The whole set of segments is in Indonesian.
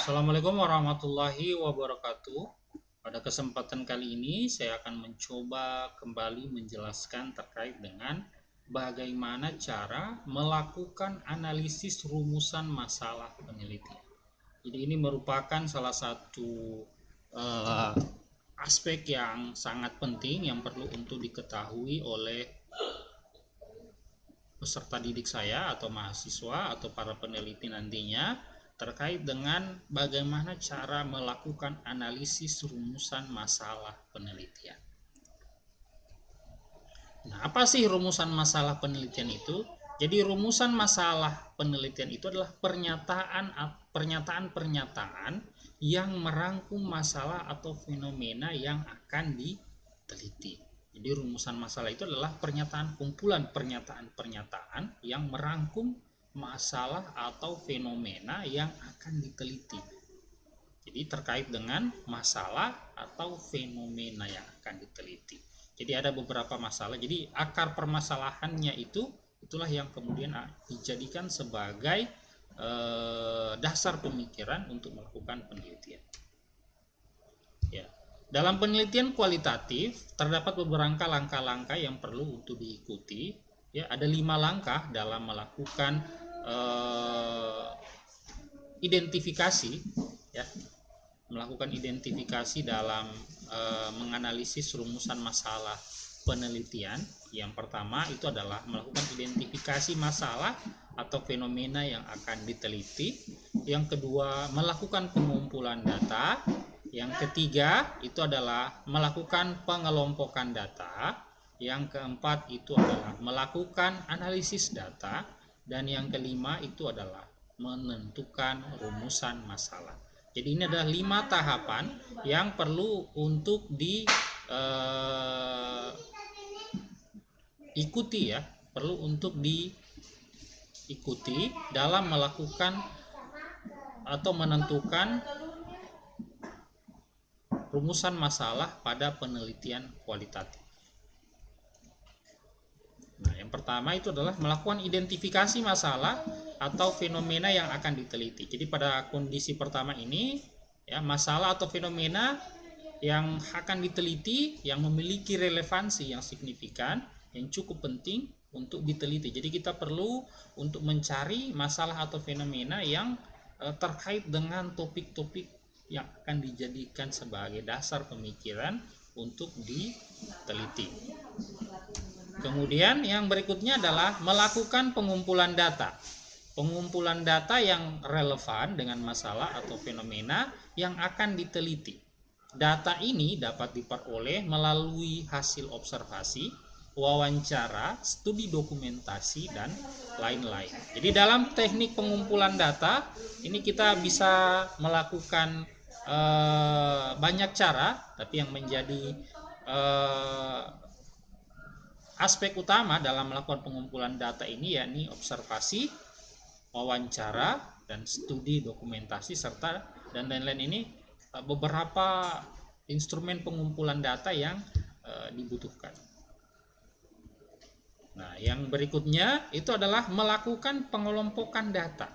Assalamualaikum warahmatullahi wabarakatuh. Pada kesempatan kali ini saya akan mencoba kembali menjelaskan terkait dengan bagaimana cara melakukan analisis rumusan masalah penelitian. Jadi ini merupakan salah satu uh, aspek yang sangat penting yang perlu untuk diketahui oleh peserta didik saya atau mahasiswa atau para peneliti nantinya terkait dengan bagaimana cara melakukan analisis rumusan masalah penelitian. Nah, apa sih rumusan masalah penelitian itu? Jadi rumusan masalah penelitian itu adalah pernyataan-pernyataan yang merangkum masalah atau fenomena yang akan diteliti. Jadi rumusan masalah itu adalah kumpulan pernyataan-pernyataan yang merangkum masalah atau fenomena yang akan diteliti. Jadi terkait dengan masalah atau fenomena yang akan diteliti. Jadi ada beberapa masalah. Jadi akar permasalahannya itulah yang kemudian dijadikan sebagai dasar pemikiran untuk melakukan penelitian. Ya. Dalam penelitian kualitatif terdapat beberapa langkah-langkah yang perlu untuk diikuti. Ya, ada 5 langkah dalam melakukan identifikasi, ya, melakukan identifikasi dalam menganalisis rumusan masalah penelitian. Yang pertama itu adalah melakukan identifikasi masalah atau fenomena yang akan diteliti. Yang kedua, melakukan pengumpulan data. Yang ketiga itu adalah melakukan pengelompokan data. Yang keempat itu adalah melakukan analisis data. Dan yang kelima itu adalah menentukan rumusan masalah. Jadi ini adalah 5 tahapan yang perlu untuk diikuti, ya, perlu untuk diikuti dalam melakukan atau menentukan rumusan masalah pada penelitian kualitatif. Nah, yang pertama itu adalah melakukan identifikasi masalah atau fenomena yang akan diteliti. Jadi pada kondisi pertama ini, ya, masalah atau fenomena yang akan diteliti yang memiliki relevansi yang signifikan, yang cukup penting untuk diteliti. Jadi kita perlu untuk mencari masalah atau fenomena yang terkait dengan topik-topik yang akan dijadikan sebagai dasar pemikiran untuk diteliti. Kemudian yang berikutnya adalah melakukan pengumpulan data. Pengumpulan data yang relevan dengan masalah atau fenomena yang akan diteliti. Data ini dapat diperoleh melalui hasil observasi, wawancara, studi dokumentasi, dan lain-lain. Jadi dalam teknik pengumpulan data ini kita bisa melakukan banyak cara, tapi yang menjadi aspek utama dalam melakukan pengumpulan data ini yakni observasi, wawancara, dan studi dokumentasi serta dan lain-lain. Ini beberapa instrumen pengumpulan data yang dibutuhkan. Nah, yang berikutnya itu adalah melakukan pengelompokan data.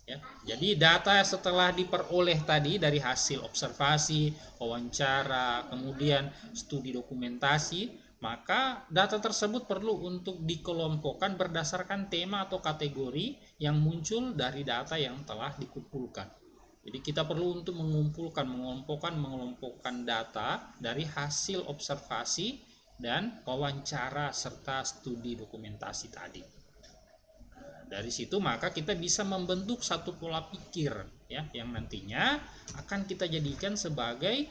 Ya, jadi data setelah diperoleh tadi dari hasil observasi, wawancara, kemudian studi dokumentasi, maka data tersebut perlu untuk dikelompokkan berdasarkan tema atau kategori yang muncul dari data yang telah dikumpulkan. Jadi kita perlu untuk mengelompokkan data dari hasil observasi dan wawancara serta studi dokumentasi tadi. Dari situ maka kita bisa membentuk satu pola pikir, ya, yang nantinya akan kita jadikan sebagai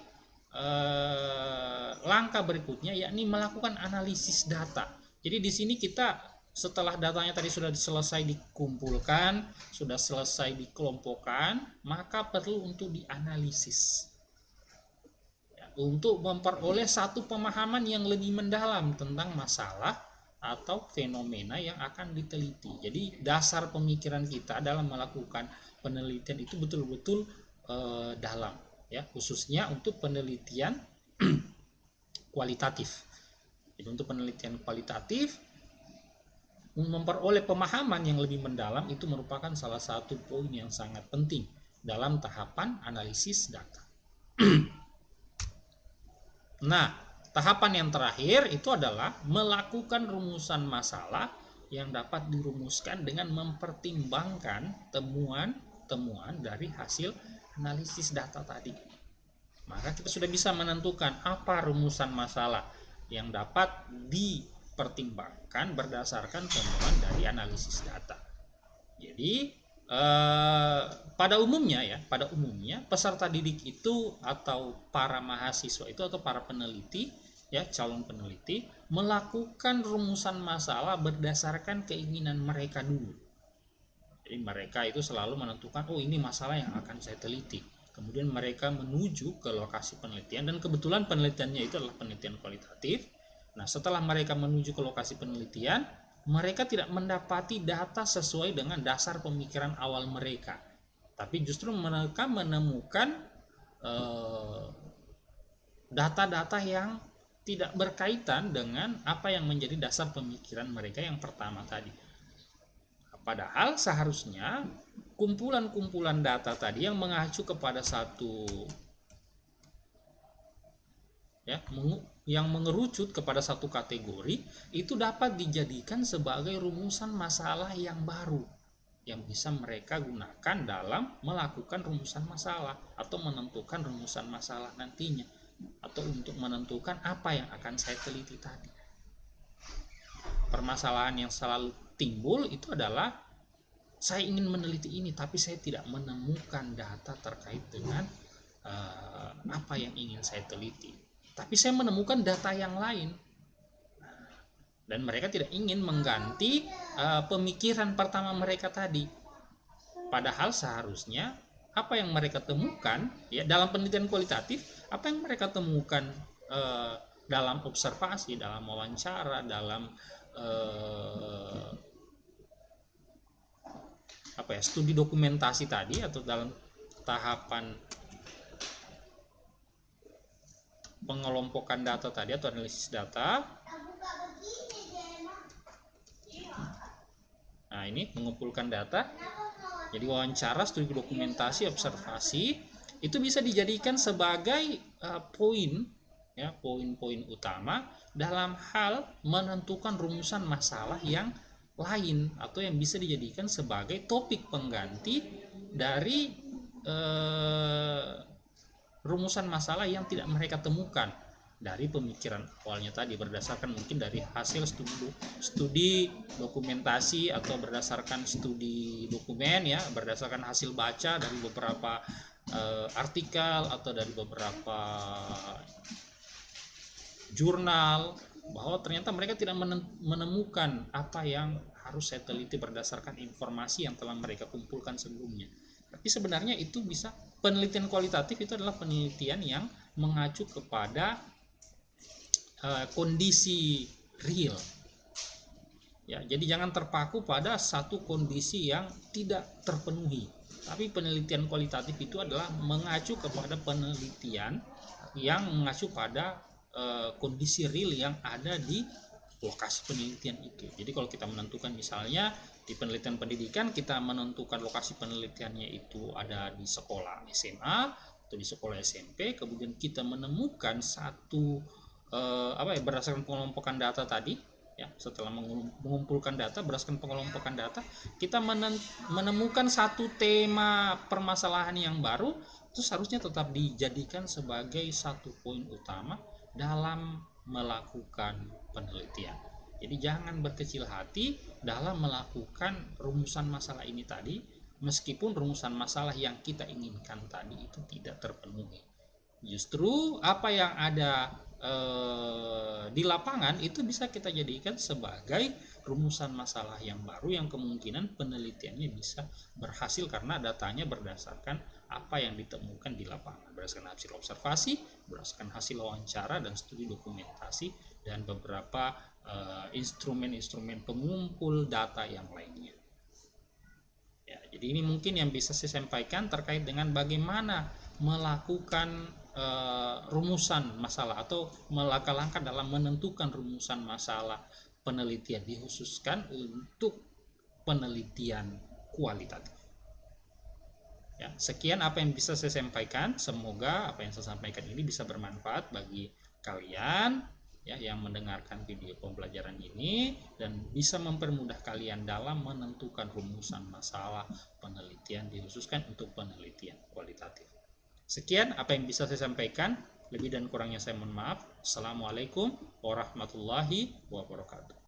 langkah berikutnya, yakni melakukan analisis data. Jadi di sini kita setelah datanya tadi sudah selesai dikumpulkan, sudah selesai dikelompokkan, maka perlu untuk dianalisis, ya, untuk memperoleh satu pemahaman yang lebih mendalam tentang masalah atau fenomena yang akan diteliti. Jadi dasar pemikiran kita dalam melakukan penelitian itu betul-betul dalam, ya, khususnya untuk penelitian kualitatif. Jadi untuk penelitian kualitatif memperoleh pemahaman yang lebih mendalam itu merupakan salah satu poin yang sangat penting dalam tahapan analisis data. Nah, tahapan yang terakhir itu adalah melakukan rumusan masalah yang dapat dirumuskan dengan mempertimbangkan temuan-temuan dari hasil analisis data tadi. Maka kita sudah bisa menentukan apa rumusan masalah yang dapat dipertimbangkan berdasarkan temuan dari analisis data. Jadi pada umumnya peserta didik itu atau para mahasiswa itu atau para peneliti ya, calon peneliti melakukan rumusan masalah berdasarkan keinginan mereka dulu. Jadi mereka itu selalu menentukan, oh ini masalah yang akan saya teliti. Kemudian mereka menuju ke lokasi penelitian, dan kebetulan penelitiannya itu adalah penelitian kualitatif. Nah, setelah mereka menuju ke lokasi penelitian, mereka tidak mendapati data sesuai dengan dasar pemikiran awal mereka, tapi justru mereka menemukan data-data yang tidak berkaitan dengan apa yang menjadi dasar pemikiran mereka yang pertama tadi. Padahal seharusnya kumpulan-kumpulan data tadi yang mengacu kepada satu ya, yang mengerucut kepada satu kategori itu dapat dijadikan sebagai rumusan masalah yang baru yang bisa mereka gunakan dalam melakukan rumusan masalah atau menentukan rumusan masalah nantinya, atau untuk menentukan apa yang akan saya teliti tadi. Permasalahan yang selalu timbul itu adalah saya ingin meneliti ini tapi saya tidak menemukan data terkait dengan apa yang ingin saya teliti, tapi saya menemukan data yang lain, dan mereka tidak ingin mengganti pemikiran pertama mereka tadi. Padahal seharusnya apa yang mereka temukan ya dalam penelitian kualitatif, apa yang mereka temukan dalam observasi, dalam wawancara, dalam studi dokumentasi tadi, atau dalam tahapan pengelompokan data tadi atau analisis data. Nah, ini mengumpulkan data. Jadi wawancara, studi dokumentasi, observasi itu bisa dijadikan sebagai poin-poin utama dalam hal menentukan rumusan masalah yang lain, atau yang bisa dijadikan sebagai topik pengganti dari rumusan masalah yang tidak mereka temukan dari pemikiran awalnya tadi, berdasarkan mungkin dari hasil studi dokumentasi, atau berdasarkan studi dokumen ya, berdasarkan hasil baca dari beberapa artikel atau dari beberapa jurnal, bahwa ternyata mereka tidak menemukan apa yang harus saya teliti berdasarkan informasi yang telah mereka kumpulkan sebelumnya. Tapi sebenarnya itu bisa, penelitian kualitatif itu adalah penelitian yang mengacu kepada kondisi real ya, jadi jangan terpaku pada satu kondisi yang tidak terpenuhi. Tapi penelitian kualitatif itu adalah mengacu kepada penelitian yang mengacu pada kondisi real yang ada di lokasi penelitian itu. Jadi kalau kita menentukan, misalnya di penelitian pendidikan, kita menentukan lokasi penelitiannya itu ada di sekolah SMA atau di sekolah SMP, kemudian kita menemukan satu berdasarkan pengelompokan data tadi ya, setelah mengumpulkan data berdasarkan pengelompokan data, kita menemukan satu tema permasalahan yang baru, itu seharusnya tetap dijadikan sebagai satu poin utama dalam melakukan penelitian. Jadi jangan berkecil hati dalam melakukan rumusan masalah ini tadi, meskipun rumusan masalah yang kita inginkan tadi itu tidak terpenuhi. Justru apa yang ada di lapangan itu bisa kita jadikan sebagai rumusan masalah yang baru, yang kemungkinan penelitiannya bisa berhasil karena datanya berdasarkan apa yang ditemukan di lapangan, berdasarkan hasil observasi, berdasarkan hasil wawancara dan studi dokumentasi, dan beberapa instrumen-instrumen pengumpul data yang lainnya. Ya, jadi ini mungkin yang bisa saya sampaikan terkait dengan bagaimana melakukan rumusan masalah atau langkah-langkah dalam menentukan rumusan masalah penelitian, dikhususkan untuk penelitian kualitatif. Ya, sekian apa yang bisa saya sampaikan. Semoga apa yang saya sampaikan ini bisa bermanfaat bagi kalian ya yang mendengarkan video pembelajaran ini dan bisa mempermudah kalian dalam menentukan rumusan masalah penelitian dikhususkan untuk penelitian kualitatif. Sekian apa yang bisa saya sampaikan. Lebih dan kurangnya saya mohon maaf. Assalamualaikum warahmatullahi wabarakatuh.